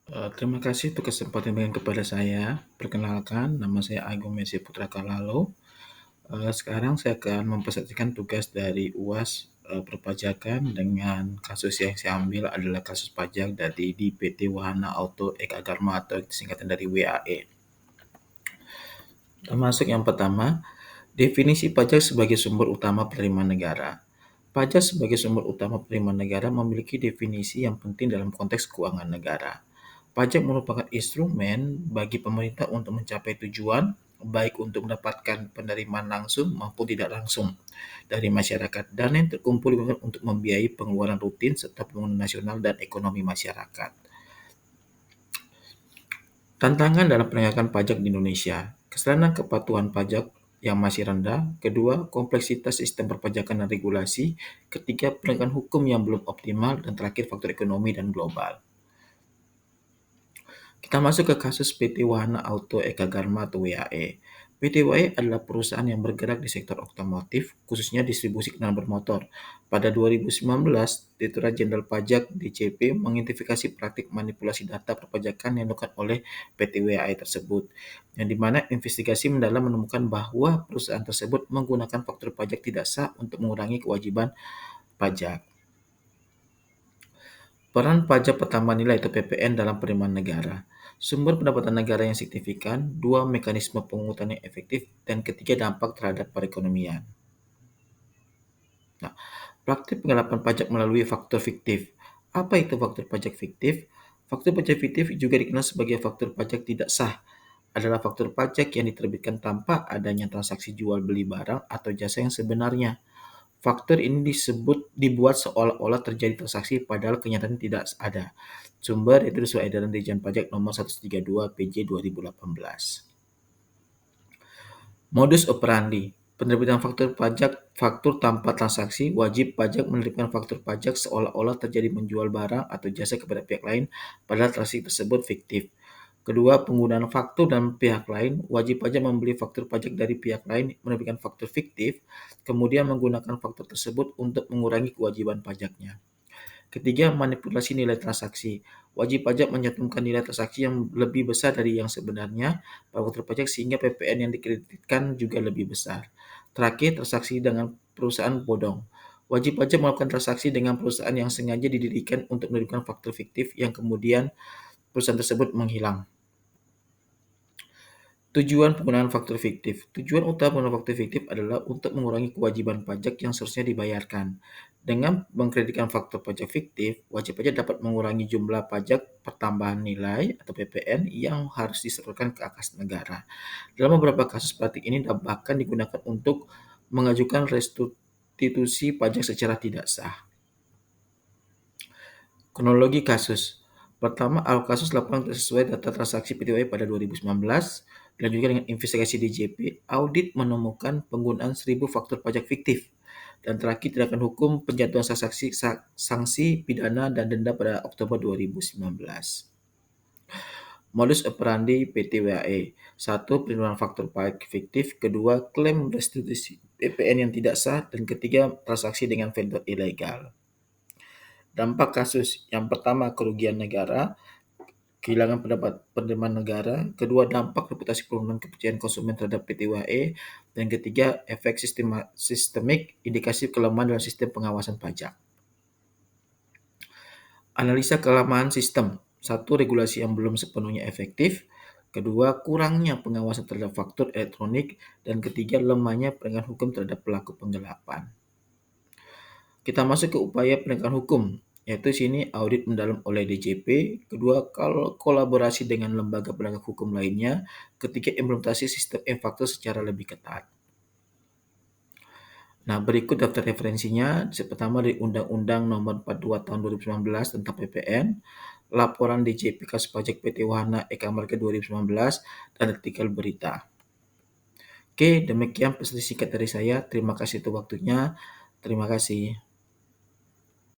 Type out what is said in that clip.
Terima kasih untuk kesempatan yang kepada saya. Perkenalkan, nama saya Agung Messi Putra Kalalo. Sekarang saya akan mempresentasikan tugas dari UAS perpajakan dengan kasus yang saya ambil adalah kasus pajak dari di PT Wahana Auto Eka Dharma atau singkatan dari WAE. Termasuk yang pertama, definisi pajak sebagai sumber utama penerimaan negara. Pajak sebagai sumber utama penerimaan negara memiliki definisi yang penting dalam konteks keuangan negara. Pajak merupakan instrumen bagi pemerintah untuk mencapai tujuan, baik untuk mendapatkan penerimaan langsung maupun tidak langsung dari masyarakat. Dana yang terkumpul digunakan untuk membiayai pengeluaran rutin serta pembangunan nasional dan ekonomi masyarakat. Tantangan dalam penegakan pajak di Indonesia. Kesadaran kepatuhan pajak yang masih rendah. Kedua, kompleksitas sistem perpajakan dan regulasi. Ketiga, penegakan hukum yang belum optimal. Dan terakhir, faktor ekonomi dan global. Kita masuk ke kasus PT Wahana Auto Eka Dharma atau WAE. PT WAE adalah perusahaan yang bergerak di sektor otomotif, khususnya distribusi kendaraan bermotor. Pada 2019, Direktorat Jenderal Pajak (DJP) mengidentifikasi praktik manipulasi data perpajakan yang dilakukan oleh PT WAE tersebut, yang dimana investigasi mendalam menemukan bahwa perusahaan tersebut menggunakan faktur pajak tidak sah untuk mengurangi kewajiban pajak. Peran pajak pertambahan nilai atau PPN dalam penerimaan negara. Sumber pendapatan negara yang signifikan, dua mekanisme pemungutan yang efektif, dan ketiga dampak terhadap perekonomian. Nah, praktik penggelapan pajak melalui faktur fiktif. Apa itu faktur pajak fiktif? Faktur pajak fiktif juga dikenal sebagai faktur pajak tidak sah. Adalah faktur pajak yang diterbitkan tanpa adanya transaksi jual beli barang atau jasa yang sebenarnya. Faktur ini dibuat seolah-olah terjadi transaksi padahal kenyataannya tidak ada. Sumber itu Surat Edaran Dirjen Pajak Nomor 132 PJ 2018. Modus operandi penerbitan faktur tanpa transaksi. Wajib pajak menerbitkan faktur pajak seolah-olah terjadi menjual barang atau jasa kepada pihak lain padahal transaksi tersebut fiktif. Kedua, penggunaan faktur dan pihak lain. Wajib pajak membeli faktur pajak dari pihak lain, menerbitkan faktur fiktif, kemudian menggunakan faktur tersebut untuk mengurangi kewajiban pajaknya. Ketiga, manipulasi nilai transaksi. Wajib pajak mencantumkan nilai transaksi yang lebih besar dari yang sebenarnya pada faktur pajak sehingga PPN yang dikreditkan juga lebih besar. Terakhir, transaksi dengan perusahaan bodong. Wajib pajak melakukan transaksi dengan perusahaan yang sengaja didirikan untuk menerbitkan faktur fiktif yang kemudian perusahaan tersebut menghilang. Tujuan penggunaan faktur fiktif. Tujuan utama penggunaan faktur fiktif adalah untuk mengurangi kewajiban pajak yang seharusnya dibayarkan. Dengan mengkreditkan faktur pajak fiktif, wajib pajak dapat mengurangi jumlah pajak pertambahan nilai atau PPN yang harus disetorkan ke kas negara. Dalam beberapa kasus praktik ini bahkan digunakan untuk mengajukan restitusi pajak secara tidak sah. Kronologi kasus. Pertama, awal kasus laporan sesuai data transaksi PTWI pada 2019 dan juga dengan investigasi DJP, audit menemukan penggunaan 1.000 faktur pajak fiktif. Dan terakhir, tindakan hukum penjatuhan sanksi pidana dan denda pada Oktober 2019. Modus operandi PT WAE. 1. Pelindungan faktur pajak fiktif. Kedua, klaim restitusi PPN yang tidak sah. Dan ketiga, transaksi dengan vendor ilegal. Dampak kasus. Yang pertama, kerugian negara, kehilangan penerimaan negara. Kedua, dampak reputasi penurunan kepercayaan konsumen terhadap PT WAE. Dan ketiga, efek sistemik, indikasi kelemahan dalam sistem pengawasan pajak. Analisa kelemahan sistem. 1. Regulasi yang belum sepenuhnya efektif. Kedua, kurangnya pengawasan terhadap faktur elektronik. Dan ketiga, lemahnya penegakan hukum terhadap pelaku penggelapan. Kita masuk ke upaya penegakan hukum, yaitu sini audit mendalam oleh DJP. Kedua, kolaborasi dengan lembaga penegak hukum lainnya. Ketiga, implementasi sistem e-faktur secara lebih ketat. Nah, berikut daftar referensinya. Pertama dari Undang-Undang Nomor 42 Tahun 2019 tentang PPN, laporan DJP kasus pajak PT Wahana Eka Marga 2019, dan artikel berita. Oke, demikian presentasi singkat dari saya. Terima kasih untuk waktunya. Terima kasih.